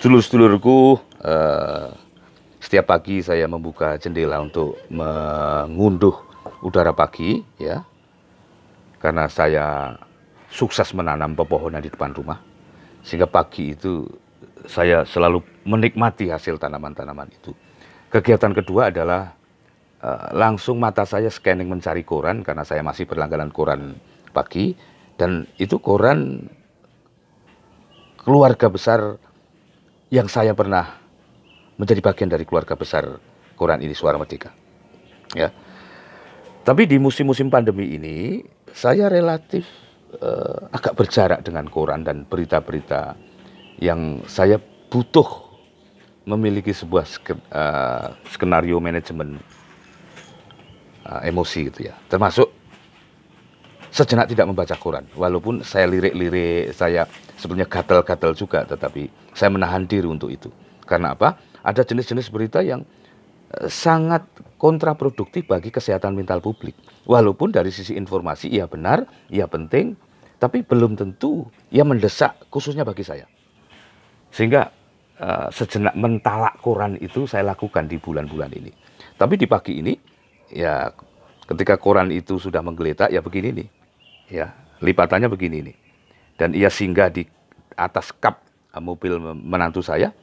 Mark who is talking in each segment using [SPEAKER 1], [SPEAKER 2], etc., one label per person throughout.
[SPEAKER 1] Sedulur-sedulurku, setiap pagi saya membuka jendela untuk mengunduh udara pagi, ya, karena saya sukses menanam pepohonan di depan rumah, sehingga pagi itu saya selalu menikmati hasil tanaman-tanaman itu. Kegiatan kedua adalah langsung mata saya scanning mencari koran, karena saya masih berlangganan koran pagi, dan itu koran keluarga besar yang saya pernah menjadi bagian dari keluarga besar koran ini, Suara Merdeka. Ya. Tapi di musim-musim pandemi ini, saya relatif agak berjarak dengan koran dan berita-berita yang saya butuh memiliki sebuah skenario manajemen emosi gitu ya. Termasuk sejenak tidak membaca koran, walaupun saya lirik-lirik, saya sebenarnya gatal-gatal juga, tetapi saya menahan diri untuk itu. Karena apa? Ada jenis-jenis berita yang sangat kontraproduktif bagi kesehatan mental publik. Walaupun dari sisi informasi ia benar, ia penting, tapi belum tentu ia mendesak khususnya bagi saya. Sehingga sejenak mentalak koran itu saya lakukan di bulan-bulan ini. Tapi di pagi ini, ya ketika koran itu sudah menggeletak, ya begini nih. Ya, lipatannya begini nih. Dan ia singgah di atas kap mobil menantu saya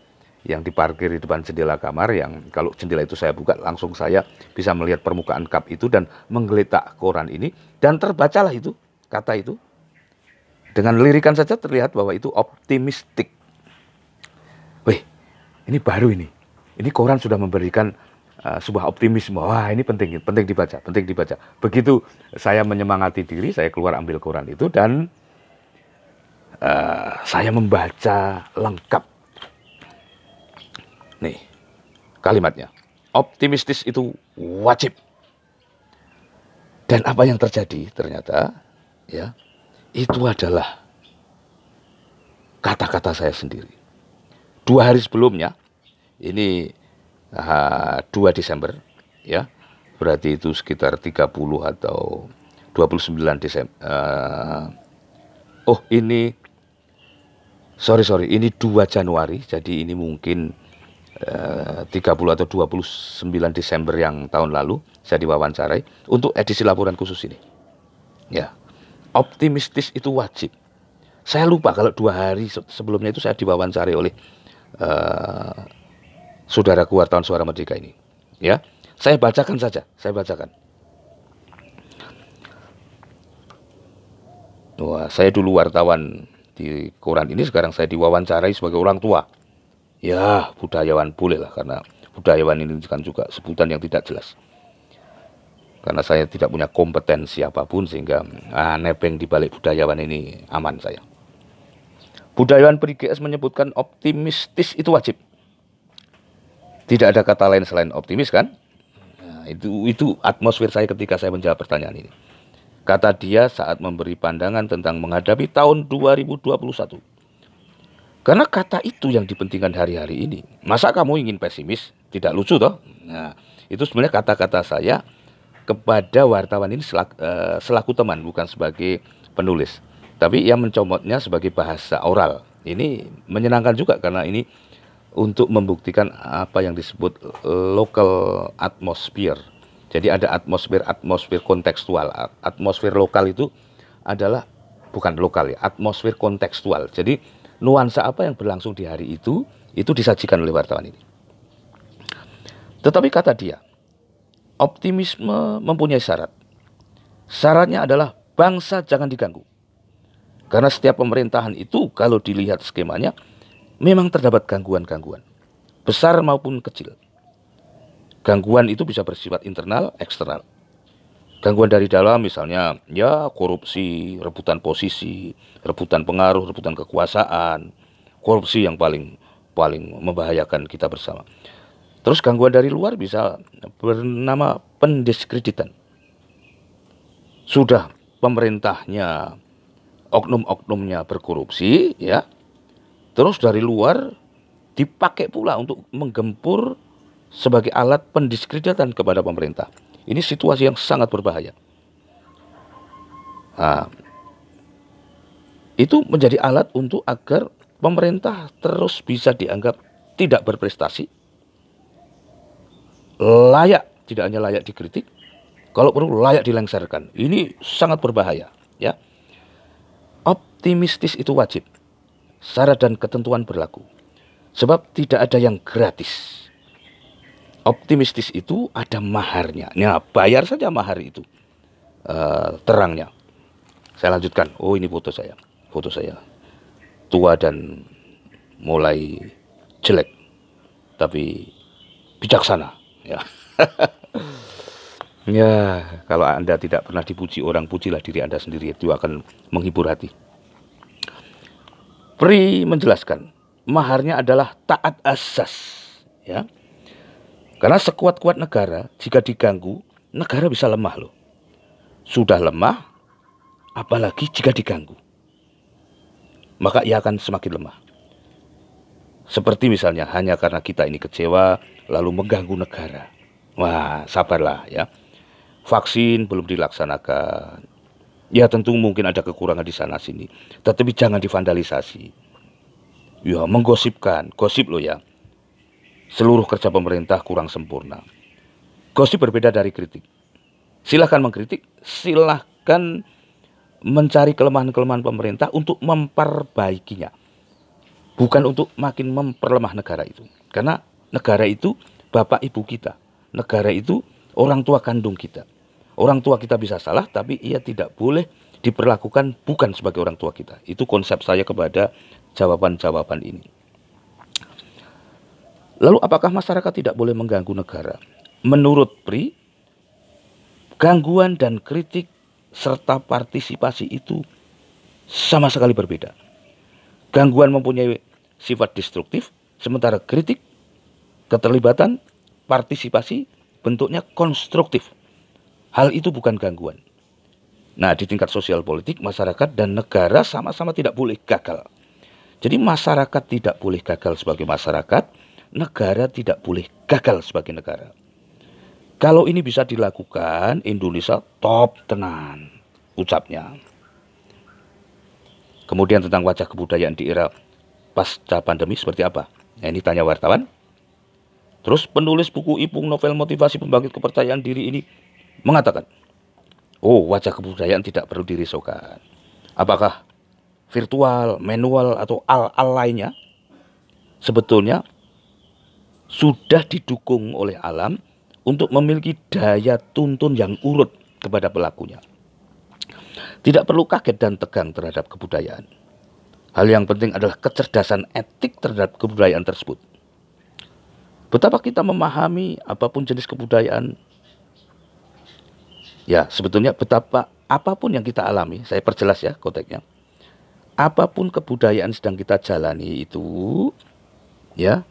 [SPEAKER 1] yang diparkir di depan jendela kamar, yang kalau jendela itu saya buka langsung saya bisa melihat permukaan kap itu dan menggeletak koran ini, dan terbacalah itu kata itu. Dengan lirikan saja terlihat bahwa itu optimistik. Wih, ini baru ini. Ini koran sudah memberikan sebuah optimisme. Wah, ini penting dibaca, penting dibaca. Begitu saya menyemangati diri, saya keluar ambil koran itu dan saya membaca lengkap. Nih, kalimatnya. Optimistis itu wajib. Dan apa yang terjadi ternyata, ya, itu adalah kata-kata saya sendiri. 2 hari sebelumnya, ini 2 Desember, ya, berarti itu sekitar 30 atau 29 Desember. Oh, ini sorry, ini 2 Januari, jadi ini mungkin 30 atau 29 Desember yang tahun lalu saya diwawancarai untuk edisi laporan khusus ini. Ya, optimistis itu wajib. Saya lupa kalau 2 hari sebelumnya itu saya diwawancarai oleh saudaraku wartawan Suara Merdeka ini. Ya, saya bacakan saja, saya bacakan. Wah, saya dulu wartawan di koran ini, sekarang saya diwawancarai sebagai orang tua. Ya, budayawan boleh lah, karena budayawan ini kan juga sebutan yang tidak jelas. Karena saya tidak punya kompetensi apapun, sehingga nebeng di balik budayawan ini aman saya. Budayawan PGS menyebutkan optimistis itu wajib. Tidak ada kata lain selain optimis, kan? Nah, itu atmosfer saya ketika saya menjawab pertanyaan ini. Kata dia saat memberi pandangan tentang menghadapi tahun 2021. Karena kata itu yang dipentingkan hari-hari ini. Masa kamu ingin pesimis? Tidak lucu toh? Nah, itu sebenarnya kata-kata saya kepada wartawan ini selaku teman, bukan sebagai penulis. Tapi ia mencomotnya sebagai bahasa oral. Ini menyenangkan juga karena ini untuk membuktikan apa yang disebut local atmosphere. Jadi ada atmosfer kontekstual. Atmosfer lokal itu adalah bukan lokal ya, atmosfer kontekstual. Jadi nuansa apa yang berlangsung di hari itu disajikan oleh wartawan ini. Tetapi kata dia, optimisme mempunyai syarat. Syaratnya adalah bangsa jangan diganggu. Karena setiap pemerintahan itu kalau dilihat skemanya memang terdapat gangguan-gangguan, besar maupun kecil. Gangguan itu bisa bersifat internal, eksternal. Gangguan dari dalam misalnya ya korupsi, rebutan posisi, rebutan pengaruh, rebutan kekuasaan. Korupsi yang paling membahayakan kita bersama. Terus gangguan dari luar bisa bernama pendiskreditan. Sudah pemerintahnya, oknum-oknumnya berkorupsi, ya. Terus dari luar dipakai pula untuk menggempur sebagai alat pendiskreditan kepada pemerintah. Ini situasi yang sangat berbahaya. Nah, itu menjadi alat untuk agar pemerintah terus bisa dianggap tidak berprestasi, layak, tidak hanya layak dikritik, kalau perlu layak dilengsarkan. Ini sangat berbahaya, ya. Optimistis itu wajib, syarat dan ketentuan berlaku. Sebab tidak ada yang gratis. Optimistis itu ada maharnya. Nah, bayar saja mahar itu. Terangnya. Saya lanjutkan. Oh, ini foto saya. Foto saya. Tua dan mulai jelek. Tapi bijaksana. Ya. Ya, kalau Anda tidak pernah dipuji orang, pujilah diri Anda sendiri. Itu akan menghibur hati. Pri menjelaskan, maharnya adalah taat asas, ya. Karena sekuat-kuat negara, jika diganggu, negara bisa lemah loh. Sudah lemah, apalagi jika diganggu, maka ia akan semakin lemah. Seperti misalnya hanya karena kita ini kecewa, lalu mengganggu negara. Wah, sabarlah ya. Vaksin belum dilaksanakan. Ya tentu mungkin ada kekurangan di sana sini, tetapi jangan divandalisasi. Ya menggosipkan, gosip loh ya. Seluruh kerja pemerintah kurang sempurna. Gosip berbeda dari kritik. Silahkan mengkritik, silahkan mencari kelemahan-kelemahan pemerintah untuk memperbaikinya. Bukan untuk makin memperlemah negara itu. Karena negara itu bapak ibu kita. Negara itu orang tua kandung kita. Orang tua kita bisa salah, tapi ia tidak boleh diperlakukan bukan sebagai orang tua kita. Itu konsep saya kepada jawaban-jawaban ini. Lalu apakah masyarakat tidak boleh mengganggu negara? Menurut Pri, gangguan dan kritik serta partisipasi itu sama sekali berbeda. Gangguan mempunyai sifat destruktif, sementara kritik, keterlibatan, partisipasi bentuknya konstruktif. Hal itu bukan gangguan. Nah, di tingkat sosial politik, masyarakat dan negara sama-sama tidak boleh gagal. Jadi masyarakat tidak boleh gagal sebagai masyarakat, negara tidak boleh gagal sebagai negara. Kalau ini bisa dilakukan, Indonesia top tenan, ucapnya. Kemudian tentang wajah kebudayaan di era pasca pandemi seperti apa? Nah, ini tanya wartawan. Terus penulis buku Ipung novel motivasi pembangkit kepercayaan diri ini mengatakan, oh, wajah kebudayaan tidak perlu dirisaukan. Apakah virtual, manual, atau al lainnya sebetulnya sudah didukung oleh alam untuk memiliki daya tuntun yang urut kepada pelakunya. Tidak perlu kaget dan tegang terhadap kebudayaan. Hal yang penting adalah kecerdasan etik terhadap kebudayaan tersebut. Betapa kita memahami apapun jenis kebudayaan, ya sebetulnya betapa apapun yang kita alami, saya perjelas ya konteksnya. Apapun kebudayaan sedang kita jalani itu, ya,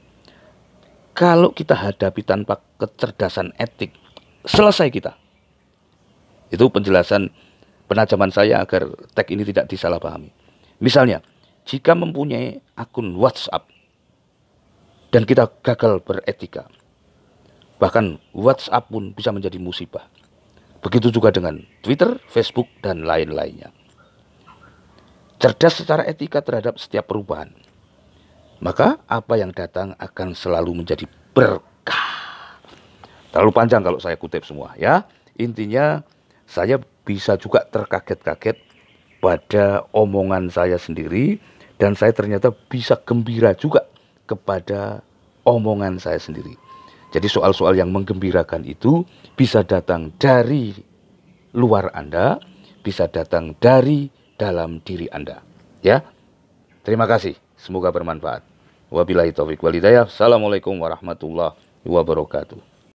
[SPEAKER 1] kalau kita hadapi tanpa kecerdasan etik, selesai kita. Itu penjelasan penajaman saya agar teks ini tidak disalahpahami. Misalnya, jika mempunyai akun WhatsApp dan kita gagal beretika, bahkan WhatsApp pun bisa menjadi musibah. Begitu juga dengan Twitter, Facebook, dan lain-lainnya. Cerdas secara etika terhadap setiap perubahan, maka apa yang datang akan selalu menjadi berkah. Terlalu panjang kalau saya kutip semua ya. Intinya saya bisa juga terkaget-kaget pada omongan saya sendiri, dan saya ternyata bisa gembira juga kepada omongan saya sendiri. Jadi soal-soal yang menggembirakan itu bisa datang dari luar Anda, bisa datang dari dalam diri Anda. Ya, terima kasih. Semoga bermanfaat. Wabillahi taufiq wal hidayah. Assalamualaikum warahmatullahi wabarakatuh.